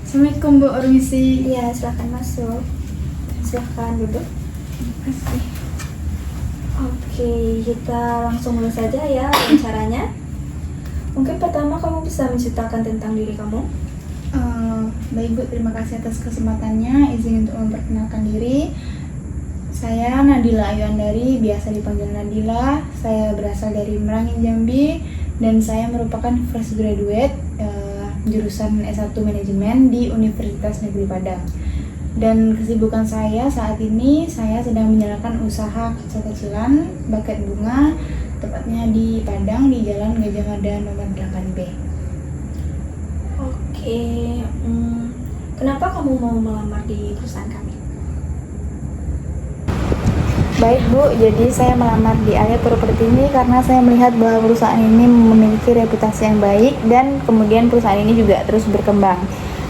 Assalamualaikum Bu Ormisi. Iya, silahkan masuk. Silahkan duduk. Terima kasih. Oke, kita langsung mulai saja ya wawancaranya. Mungkin pertama kamu bisa menceritakan tentang diri kamu. Baik Bu, terima kasih atas kesempatannya. Izin untuk memperkenalkan diri. Saya Nadila Ayuandari, biasa dipanggil Nadila. Saya berasal dari Merangin, Jambi, dan saya merupakan fresh graduate jurusan S1 Manajemen di Universitas Negeri Padang. Dan kesibukan saya saat ini, saya sedang menjalankan usaha kecil-kecilan buket bunga, tepatnya di Padang, di Jalan Gajah Mada nomor 8B. Oke, kenapa kamu mau melamar di perusahaan kami? Baik Bu, jadi saya melamar di Alia Property ini karena saya melihat bahwa perusahaan ini memiliki reputasi yang baik dan kemudian perusahaan ini juga terus berkembang.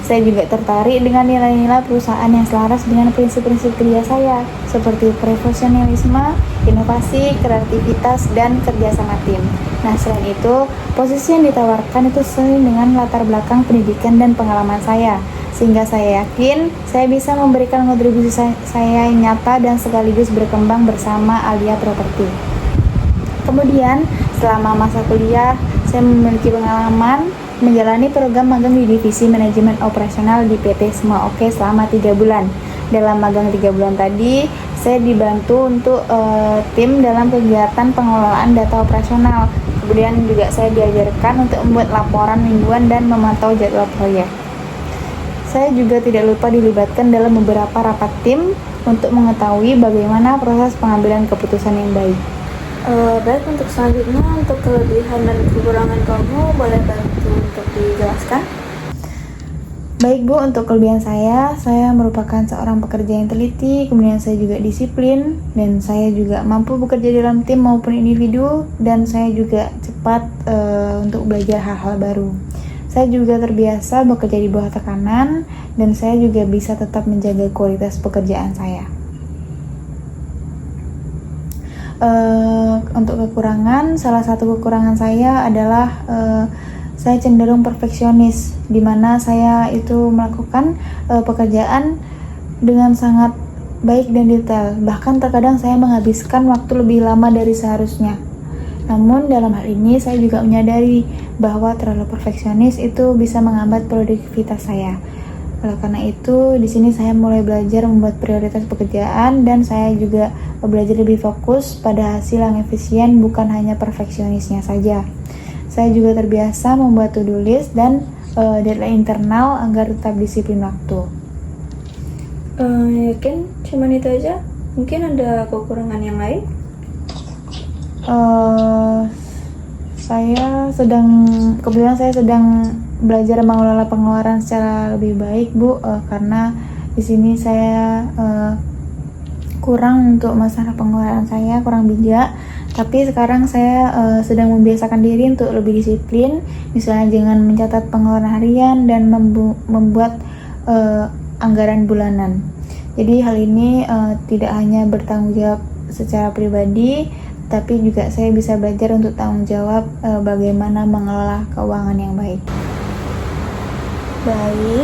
Saya juga tertarik dengan nilai-nilai perusahaan yang selaras dengan prinsip-prinsip kerja saya, seperti profesionalisme, inovasi, kreativitas, dan kerja sama tim. Nah, selain itu, posisi yang ditawarkan itu sesuai dengan latar belakang pendidikan dan pengalaman saya, sehingga saya yakin saya bisa memberikan kontribusi saya yang nyata dan sekaligus berkembang bersama Alia Property. Kemudian, selama masa kuliah, saya memiliki pengalaman menjalani program magang di Divisi Manajemen Operasional di PT Semua Oke selama 3 bulan. Dalam magang 3 bulan tadi, saya dibantu untuk tim dalam kegiatan pengelolaan data operasional. Kemudian juga saya diajarkan untuk membuat laporan mingguan dan memantau jadwal proyek. Saya juga tidak lupa dilibatkan dalam beberapa rapat tim untuk mengetahui bagaimana proses pengambilan keputusan yang baik. Baik, untuk selanjutnya, untuk kelebihan dan kekurangan kamu boleh bantu untuk dijelaskan? Baik Bu, untuk kelebihan saya merupakan seorang pekerja yang teliti, kemudian saya juga disiplin, dan saya juga mampu bekerja dalam tim maupun individu, dan saya juga cepat untuk belajar hal-hal baru. Saya juga terbiasa bekerja di bawah tekanan, dan saya juga bisa tetap menjaga kualitas pekerjaan saya. Untuk kekurangan, salah satu kekurangan saya adalah saya cenderung perfeksionis, di mana saya itu melakukan pekerjaan dengan sangat baik dan detail. Bahkan terkadang saya menghabiskan waktu lebih lama dari seharusnya. Namun dalam hal ini saya juga menyadari bahwa terlalu perfeksionis itu bisa menghambat produktivitas saya. Oleh karena itu, di sini saya mulai belajar membuat prioritas pekerjaan dan saya juga belajar lebih fokus pada hasil yang efisien, bukan hanya perfeksionisnya saja. Saya juga terbiasa membuat to-do list dan deadline internal agar tetap disiplin waktu. Yakin cuma itu aja? Mungkin ada kekurangan yang lain? Kebetulan saya sedang belajar mengelola pengeluaran secara lebih baik Bu, karena di sini saya kurang untuk masalah pengeluaran saya, kurang bijak. Tapi sekarang saya sedang membiasakan diri untuk lebih disiplin, misalnya dengan mencatat pengeluaran harian dan membuat anggaran bulanan. Jadi hal ini tidak hanya bertanggung jawab secara pribadi, tapi juga saya bisa belajar untuk tanggung jawab bagaimana mengelola keuangan yang baik. Baik,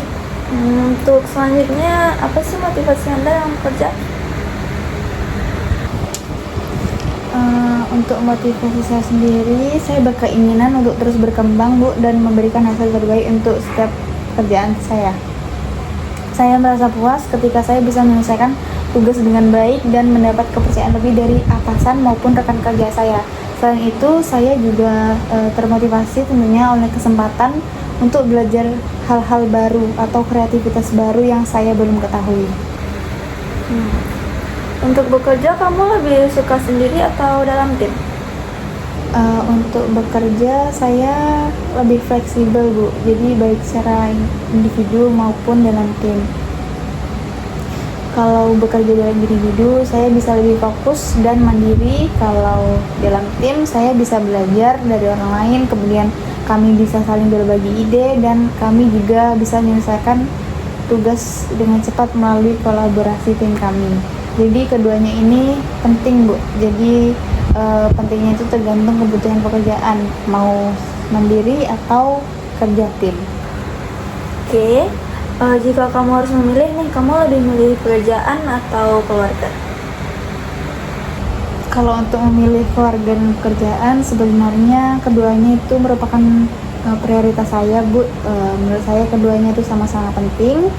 untuk selanjutnya, apa sih motivasi Anda dalam bekerja? Untuk motivasi saya sendiri, saya berkeinginan untuk terus berkembang Bu, dan memberikan hasil terbaik untuk setiap pekerjaan saya. Saya merasa puas ketika saya bisa menyelesaikan tugas dengan baik dan mendapat kepercayaan lebih dari atasan maupun rekan kerja saya. Selain itu, saya juga termotivasi tentunya oleh kesempatan untuk belajar hal-hal baru atau kreativitas baru yang saya belum ketahui. Untuk bekerja, kamu lebih suka sendiri atau dalam tim? Untuk bekerja, saya lebih fleksibel Bu, jadi baik secara individu maupun dalam tim. Kalau bekerja dalam individu, saya bisa lebih fokus dan mandiri. Kalau dalam tim, saya bisa belajar dari orang lain, kemudian kami bisa saling berbagi ide, dan kami juga bisa menyelesaikan tugas dengan cepat melalui kolaborasi tim kami. Jadi keduanya ini penting Bu, jadi pentingnya itu tergantung kebutuhan pekerjaan, mau mandiri atau kerja tim. Oke, Jika kamu harus memilih nih, kamu lebih memilih pekerjaan atau keluarga? Kalau untuk memilih keluarga dan pekerjaan, sebenarnya keduanya itu merupakan prioritas saya, Bu. Menurut saya keduanya itu sama-sama penting.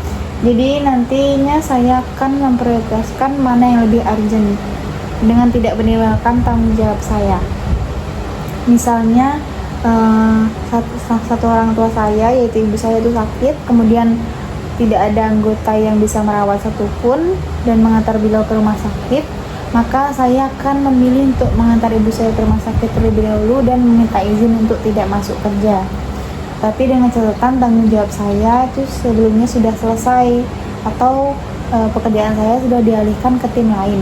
Jadi nantinya saya akan memprioritaskan mana yang lebih urgent dengan tidak meninggalkan tanggung jawab saya. Misalnya satu orang tua saya, yaitu ibu saya, itu sakit, kemudian tidak ada anggota yang bisa merawat satupun dan mengantar beliau ke rumah sakit, maka saya akan memilih untuk mengantar ibu saya ke rumah sakit terlebih dahulu dan meminta izin untuk tidak masuk kerja. Tapi dengan catatan tanggung jawab saya itu sebelumnya sudah selesai atau pekerjaan saya sudah dialihkan ke tim lain.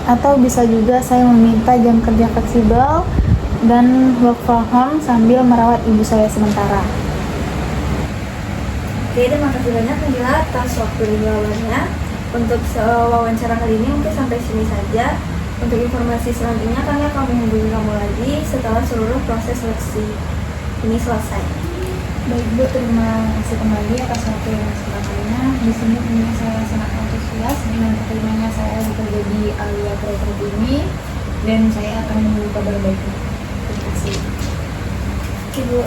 Atau bisa juga saya meminta jam kerja fleksibel dan work from home sambil merawat ibu saya sementara. Oke, terima kasih banyak Nabila atas waktu di jawabannya. Untuk wawancara kali ini mungkin sampai sini saja. Untuk informasi selanjutnya kami akan menghubungi kamu lagi setelah seluruh proses seleksi ini selesai. Baik Bu, terima kasih kembali atas waktu dan kesempatannya. Di sini tentunya saya sangat antusias dengan keterimanya saya bekerja di Alia Property ini, dan saya akan menunggu kabar baik. Terima kasih. Oke Bu.